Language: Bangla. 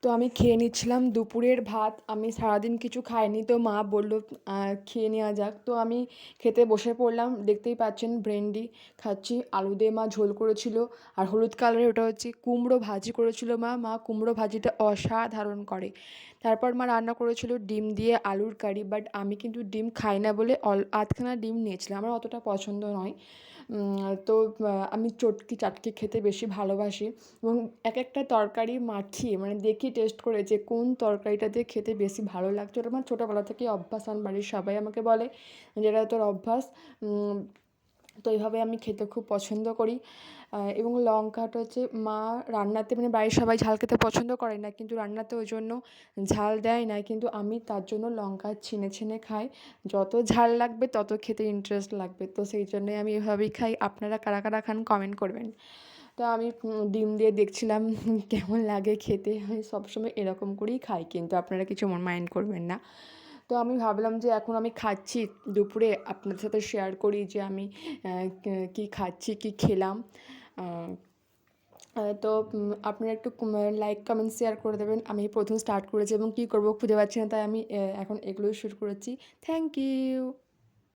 তো আমি খেয়ে নিচ্ছিলাম দুপুরের ভাত। আমি সারাদিন কিছু খাইনি, তো মা বলল খেয়ে নেওয়া যাক। তো আমি খেতে বসে পড়লাম। দেখতেই পাচ্ছেন ভেন্ডি খাচ্ছি, আলু দিয়ে মা ঝোল করেছিল, আর হলুদ কালারের ওটা হচ্ছে কুমড়ো ভাজি করেছিল মা। মা কুমড়ো ভাজিটা অসাধারণ করে। তারপর মা রান্না করেছিল ডিম দিয়ে আলুর কারি, বাট আমি কিন্তু ডিম খাই না বলে আধখানা ডিম নিয়েছিলাম, আমার অতটা পছন্দ নয়। তো আমি চটকি চাটকি খেতে বেশি ভালোবাসি, এবং এক একটা তরকারি মাখিয়ে মানে দেখি টেস্ট করে যে কোন তরকারিটা দিয়ে খেতে বেশি ভালো লাগছে। ওটা আমার ছোটোবেলা থেকেই অভ্যাস, আমার বাড়ির সবাই আমাকে বলে যে এটা তোর অভ্যাস। তো এইভাবে আমি খেতে খুব পছন্দ করি। এবং লঙ্কাটা হচ্ছে মা রান্নাতে, মানে বাড়ির সবাই ঝাল খেতে পছন্দ করে না, কিন্তু রান্নাতে ওই জন্য ঝাল দেয় না, কিন্তু আমি তার জন্য লঙ্কা ছিঁড়ে ছিঁড়ে খাই। যত ঝাল লাগবে তত খেতে ইন্টারেস্ট লাগবে, তো সেই জন্যই আমি এভাবেই খাই। আপনারা কারা কারা খান কমেন্ট করবেন। তো আমি ডিম দিয়ে দেখছিলাম কেমন লাগে খেতে। আমি সবসময় এরকম করেই খাই, কিন্তু আপনারা কিছু মাইন্ড করবেন না। তো আমি ভাবলাম যে এখন আমি খাচ্ছি দুপুরে আপনাদের সাথে শেয়ার করি যে আমি কী খাচ্ছি, কী খেলাম। তো আপনারা একটু লাইক কমেন্ট শেয়ার করে দেবেন। আমি প্রথম স্টার্ট করেছি এবং কী করবো খুঁজে পাচ্ছি না, তাই আমি এখন এগুলোই শুরু করেছি। Thank you.